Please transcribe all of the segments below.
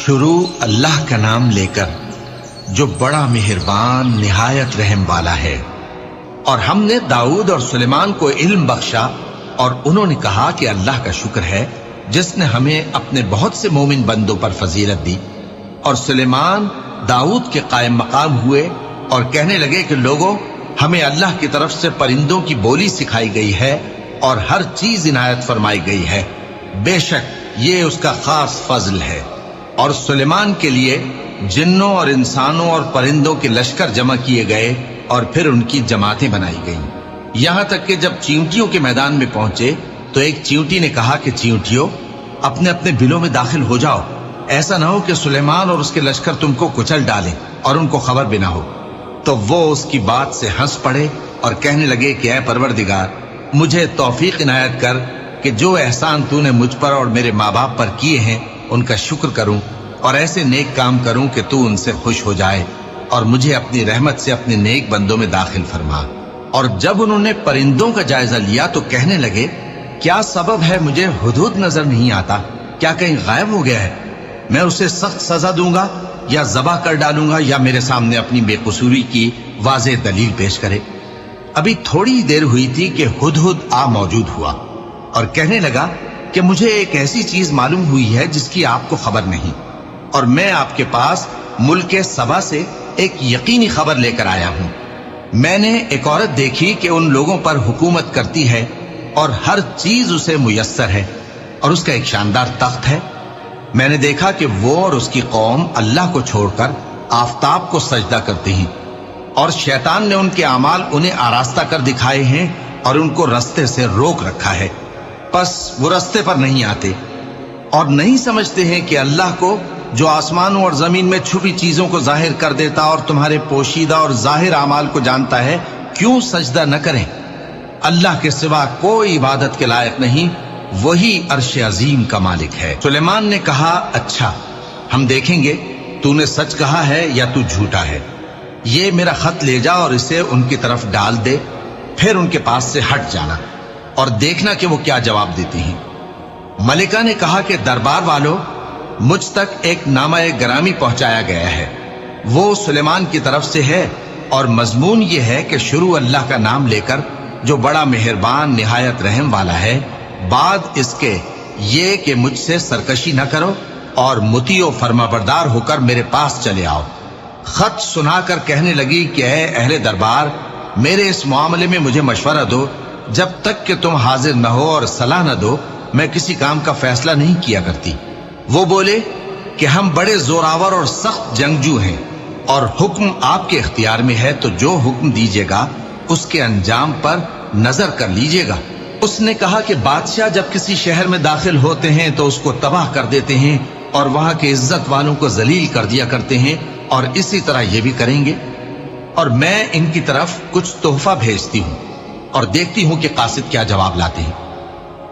شروع اللہ کا نام لے کر جو بڑا مہربان نہایت رحم والا ہے۔ اور ہم نے داؤد اور سلیمان کو علم بخشا، اور انہوں نے کہا کہ اللہ کا شکر ہے جس نے ہمیں اپنے بہت سے مومن بندوں پر فضیلت دی۔ اور سلیمان داؤد کے قائم مقام ہوئے اور کہنے لگے کہ لوگوں، ہمیں اللہ کی طرف سے پرندوں کی بولی سکھائی گئی ہے اور ہر چیز عنایت فرمائی گئی ہے، بے شک یہ اس کا خاص فضل ہے۔ اور سلیمان کے لیے جنوں اور انسانوں اور پرندوں کے لشکر جمع کیے گئے اور پھر ان کی جماعتیں بنائی گئیں، یہاں تک کہ جب چیونٹیوں کے میدان میں پہنچے تو ایک چیونٹی نے کہا کہ چیونٹیوں، اپنے اپنے بلوں میں داخل ہو جاؤ، ایسا نہ ہو کہ سلیمان اور اس کے لشکر تم کو کچل ڈالیں اور ان کو خبر بھی نہ ہو۔ تو وہ اس کی بات سے ہنس پڑے اور کہنے لگے کہ اے پروردگار، مجھے توفیق عنایت کر کہ جو احسان تو نے مجھ پر اور میرے ماں باپ پر کیے ہیں ان کا شکر کروں اور ایسے نیک کام کروں کہ تو ان سے خوش ہو جائے، اور مجھے اپنی رحمت سے اپنے نیک بندوں میں داخل فرما۔ اور جب انہوں نے پرندوں کا جائزہ لیا تو کہنے لگے، کیا سبب ہے مجھے ہدہد نظر نہیں آتا؟ کیا کہیں غائب ہو گیا ہے؟ میں اسے سخت سزا دوں گا یا ذبح کر ڈالوں گا یا میرے سامنے اپنی بے قصوری کی واضح دلیل پیش کرے۔ ابھی تھوڑی دیر ہوئی تھی کہ ہدہد آ موجود ہوا اور کہنے لگا کہ مجھے ایک ایسی چیز معلوم ہوئی ہے جس کی آپ کو خبر نہیں، اور میں آپ کے پاس ملک سبا سے ایک یقینی خبر لے کر آیا ہوں۔ میں نے ایک عورت دیکھی کہ ان لوگوں پر حکومت کرتی ہے اور ہر چیز اسے میسر ہے، اور اس کا ایک شاندار تخت ہے۔ میں نے دیکھا کہ وہ اور اس کی قوم اللہ کو چھوڑ کر آفتاب کو سجدہ کرتے ہیں، اور شیطان نے ان کے اعمال انہیں آراستہ کر دکھائے ہیں اور ان کو رستے سے روک رکھا ہے، پس وہ رستے پر نہیں آتے، اور نہیں سمجھتے ہیں کہ اللہ کو جو آسمانوں اور زمین میں چھپی چیزوں کو ظاہر کر دیتا اور تمہارے پوشیدہ اور ظاہر اعمال کو جانتا ہے، کیوں سجدہ نہ کریں؟ اللہ کے سوا کوئی عبادت کے لائق نہیں، وہی عرش عظیم کا مالک ہے۔ سلیمان نے کہا، اچھا، ہم دیکھیں گے تو نے سچ کہا ہے یا تو جھوٹا ہے۔ یہ میرا خط لے جا اور اسے ان کی طرف ڈال دے، پھر ان کے پاس سے ہٹ جانا اور دیکھنا کہ وہ کیا جواب دیتی ہیں۔ ملکہ نے کہا کہ دربار والو، مجھ تک ایک نامہ گرامی پہنچایا گیا ہے، وہ سلیمان کی طرف سے ہے، اور مضمون یہ ہے کہ شروع اللہ کا نام لے کر جو بڑا مہربان نہایت رحم والا ہے، بعد اس کے یہ کہ مجھ سے سرکشی نہ کرو اور مطیع و فرما بردار ہو کر میرے پاس چلے آؤ۔ خط سنا کر کہنے لگی کہ اے اہل دربار، میرے اس معاملے میں مجھے مشورہ دو، جب تک کہ تم حاضر نہ ہو اور صلاح نہ دو میں کسی کام کا فیصلہ نہیں کیا کرتی۔ وہ بولے کہ ہم بڑے زوراور اور سخت جنگجو ہیں، اور حکم آپ کے اختیار میں ہے، تو جو حکم دیجیے گا اس کے انجام پر نظر کر لیجیے گا۔ اس نے کہا کہ بادشاہ جب کسی شہر میں داخل ہوتے ہیں تو اس کو تباہ کر دیتے ہیں اور وہاں کے عزت والوں کو ذلیل کر دیا کرتے ہیں، اور اسی طرح یہ بھی کریں گے۔ اور میں ان کی طرف کچھ تحفہ بھیجتی ہوں اور دیکھتی ہوں کہ قاصد کیا جواب لاتے ہیں۔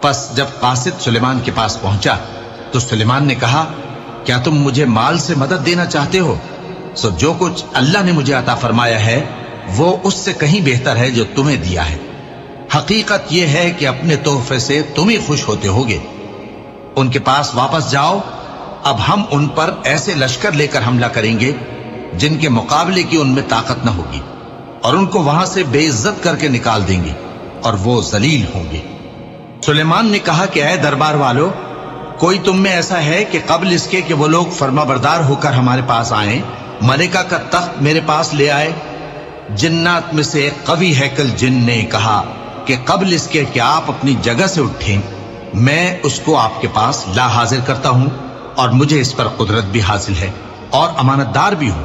پس جب قاصد سلیمان کے پاس پہنچا تو سلیمان نے کہا، کیا تم مجھے مال سے مدد دینا چاہتے ہو؟ سو جو کچھ اللہ نے مجھے عطا فرمایا ہے وہ اس سے کہیں بہتر ہے جو تمہیں دیا ہے۔ حقیقت یہ ہے کہ اپنے تحفے سے تم ہی خوش ہوتے ہوگے۔ ان کے پاس واپس جاؤ، اب ہم ان پر ایسے لشکر لے کر حملہ کریں گے جن کے مقابلے کی ان میں طاقت نہ ہوگی، اور ان کو وہاں سے بے عزت کر کے نکال دیں گے اور وہ ذلیل ہوں گے۔ سلیمان نے کہا کہ اے دربار والو، کوئی تم میں ایسا ہے کہ قبل اس کے کہ وہ لوگ فرما بردار ہو کر ہمارے پاس آئیں، ملکہ کا تخت میرے پاس لے آئے؟ جنات میں سے ایک قوی ہیکل جن نے کہا کہ قبل اس کے کہ آپ اپنی جگہ سے اٹھیں میں اس کو آپ کے پاس لا حاضر کرتا ہوں، اور مجھے اس پر قدرت بھی حاصل ہے اور امانت دار بھی ہوں۔